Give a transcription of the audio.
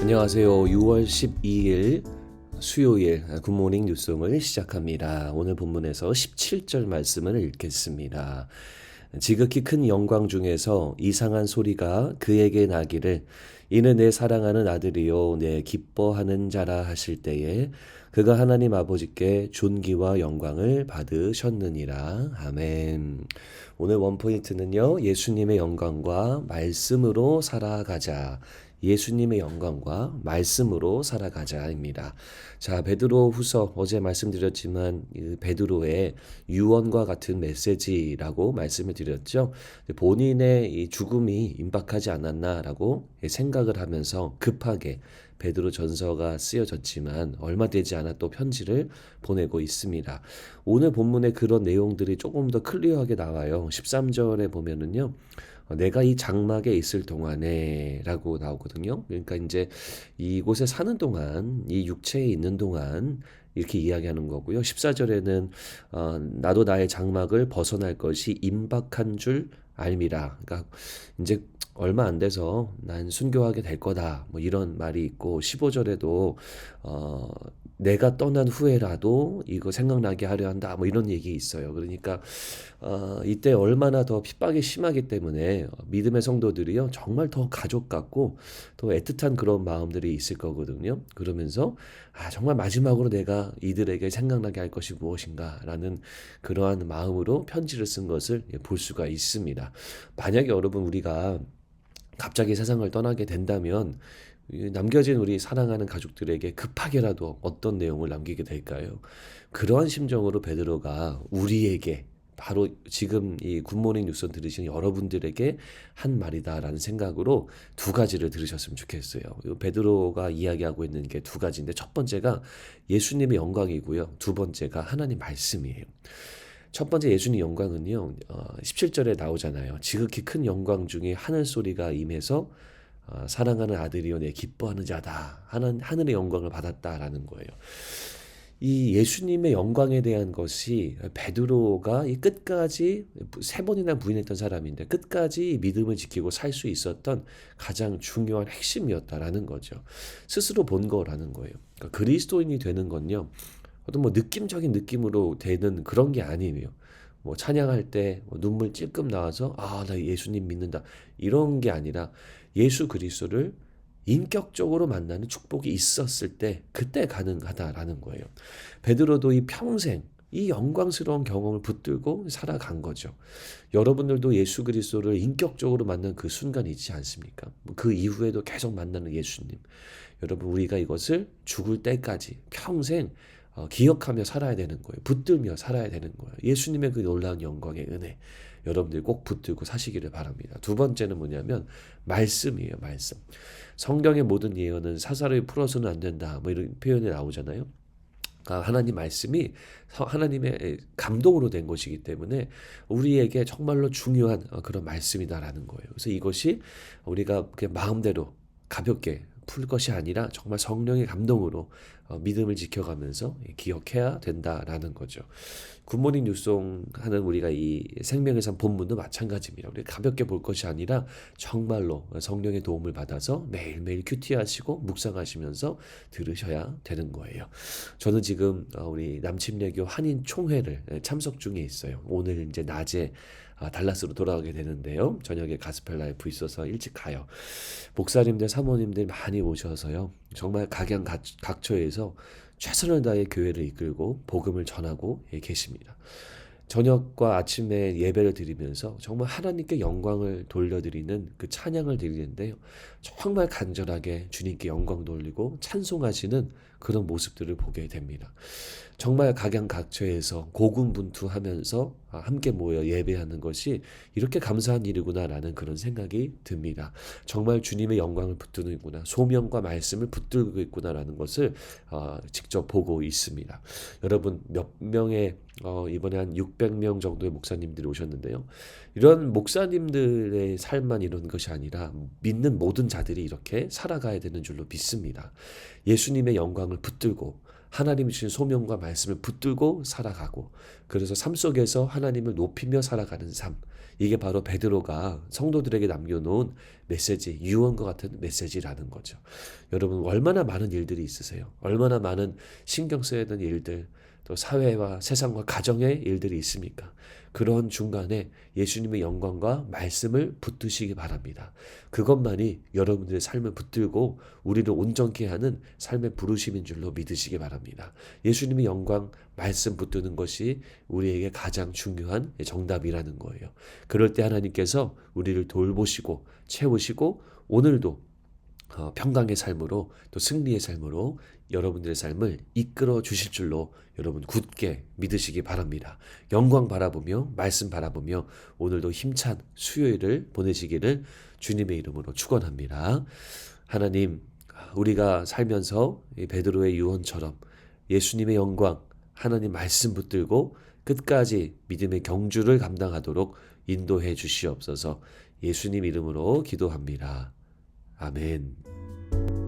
안녕하세요. 6월 12일 수요일 굿모닝 뉴송을 시작합니다. 오늘 본문에서 17절 말씀을 읽겠습니다. 지극히 큰 영광 중에서 이상한 소리가 그에게 나기를 이는 내 사랑하는 아들이요 내 기뻐하는 자라 하실 때에 그가 하나님 아버지께 존귀와 영광을 받으셨느니라. 아멘. 오늘 원포인트는요. 예수님의 영광과 말씀으로 살아가자. 예수님의 영광과 말씀으로 살아가자입니다. 자, 베드로 후서 어제 말씀드렸지만 베드로의 유언과 같은 메시지라고 말씀을 드렸죠. 본인의 이 죽음이 임박하지 않았나라고 생각을 하면서 급하게 베드로 전서가 쓰여졌지만 얼마 되지 않아 또 편지를 보내고 있습니다. 오늘 본문의 그런 내용들이 조금 더 클리어하게 나와요. 13절에 보면은요. 내가 이 장막에 있을 동안에 라고 나오거든요. 그러니까 이제 이곳에 사는 동안, 이 육체에 있는 동안 이렇게 이야기하는 거고요. 14절에는 나도 나의 장막을 벗어날 것이 임박한 줄 알미라. 그러니까 이제 얼마 안 돼서 난 순교하게 될 거다. 뭐 이런 말이 있고 15절에도 내가 떠난 후에라도 이거 생각나게 하려 한다. 뭐 이런 얘기 있어요. 그러니까 이때 얼마나 더 핍박이 심하기 때문에 믿음의 성도들이요 정말 더 가족 같고 더 애틋한 그런 마음들이 있을 거거든요. 그러면서 정말 마지막으로 내가 이들에게 생각나게 할 것이 무엇인가라는 그러한 마음으로 편지를 쓴 것을 볼 수가 있습니다. 만약에 여러분 우리가 갑자기 세상을 떠나게 된다면 남겨진 우리 사랑하는 가족들에게 급하게라도 어떤 내용을 남기게 될까요? 그러한 심정으로 베드로가 우리에게 바로 지금 이 굿모닝 뉴스 들으시는 여러분들에게 한 말이다라는 생각으로 두 가지를 들으셨으면 좋겠어요. 베드로가 이야기하고 있는 게 두 가지인데 첫 번째가 예수님의 영광이고요. 두 번째가 하나님 말씀이에요. 첫 번째 예수님 영광은요. 17절에 나오잖아요. 지극히 큰 영광 중에 하늘 소리가 임해서 사랑하는 아들이요 내 기뻐하는 자다. 하늘의 영광을 받았다라는 거예요. 이 예수님의 영광에 대한 것이 베드로가 이 끝까지 세 번이나 부인했던 사람인데 끝까지 믿음을 지키고 살 수 있었던 가장 중요한 핵심이었다라는 거죠. 스스로 본 거라는 거예요. 그러니까 그리스도인이 되는 건요. 어떤 뭐 느낌적인 느낌으로 되는 그런 게 아니에요. 뭐 찬양할 때 눈물 찔끔 나와서 나 예수님 믿는다 이런 게 아니라 예수 그리스도를 인격적으로 만나는 축복이 있었을 때 그때 가능하다라는 거예요. 베드로도 이 평생 이 영광스러운 경험을 붙들고 살아간 거죠. 여러분들도 예수 그리스도를 인격적으로 만난 그 순간이 있지 않습니까? 그 이후에도 계속 만나는 예수님. 여러분 우리가 이것을 죽을 때까지 평생 기억하며 살아야 되는 거예요. 붙들며 살아야 되는 거예요. 예수님의 그 놀라운 영광의 은혜. 여러분들 꼭 붙들고 사시기를 바랍니다. 두 번째는 뭐냐면 말씀이에요. 말씀. 성경의 모든 예언은 사사로이 풀어서는 안 된다. 뭐 이런 표현이 나오잖아요. 하나님 말씀이 하나님의 감동으로 된 것이기 때문에 우리에게 정말로 중요한 그런 말씀이다라는 거예요. 그래서 이것이 우리가 그냥 마음대로 가볍게 풀 것이 아니라 정말 성령의 감동으로 믿음을 지켜가면서 기억해야 된다라는 거죠. 굿모닝 뉴송 하는 우리가 이 생명의 삶 본문도 마찬가지입니다. 우리 가볍게 볼 것이 아니라 정말로 성령의 도움을 받아서 매일매일 큐티하시고 묵상하시면서 들으셔야 되는 거예요. 저는 지금 우리 남침례교 한인 총회를 참석 중에 있어요. 오늘 이제 낮에 달라스로 돌아가게 되는데요. 저녁에 가스펠 라이프 있어서 일찍 가요. 목사님들, 사모님들 많이 오셔서요. 정말 각양각처에서 최선을 다해 교회를 이끌고 복음을 전하고 계십니다. 저녁과 아침에 예배를 드리면서 정말 하나님께 영광을 돌려드리는 그 찬양을 드리는데요. 정말 간절하게 주님께 영광 돌리고 찬송하시는 그런 모습들을 보게 됩니다. 정말 각양각처에서 고군분투하면서 함께 모여 예배하는 것이 이렇게 감사한 일이구나라는 그런 생각이 듭니다. 정말 주님의 영광을 붙드는구나, 소명과 말씀을 붙들고 있구나라는 것을 직접 보고 있습니다. 여러분 몇 명의 이번에 한 600명 정도의 목사님들이 오셨는데요. 이런 목사님들의 삶만 이런 것이 아니라 믿는 모든 자들이 이렇게 살아가야 되는 줄로 믿습니다. 예수님의 영광을 붙들고 하나님이 주신 소명과 말씀을 붙들고 살아가고, 그래서 삶 속에서 하나님을 높이며 살아가는 삶, 이게 바로 베드로가 성도들에게 남겨놓은 메시지, 유언과 같은 메시지라는 거죠. 여러분, 얼마나 많은 일들이 있으세요? 얼마나 많은 신경 써야 되는 일들, 또 사회와 세상과 가정의 일들이 있습니까? 그런 중간에 예수님의 영광과 말씀을 붙드시기 바랍니다. 그것만이 여러분들의 삶을 붙들고 우리를 온전케 하는 삶의 부르심인 줄로 믿으시기 바랍니다. 예수님의 영광, 말씀 붙드는 것이 우리에게 가장 중요한 정답이라는 거예요. 그럴 때 하나님께서 우리를 돌보시고 채우시고 오늘도 평강의 삶으로, 또 승리의 삶으로 여러분들의 삶을 이끌어 주실 줄로 여러분 굳게 믿으시기 바랍니다. 영광 바라보며 말씀 바라보며 오늘도 힘찬 수요일을 보내시기를 주님의 이름으로 축원합니다. 하나님, 우리가 살면서 이 베드로의 유언처럼 예수님의 영광, 하나님 말씀 붙들고 끝까지 믿음의 경주를 감당하도록 인도해 주시옵소서. 예수님 이름으로 기도합니다. 아멘.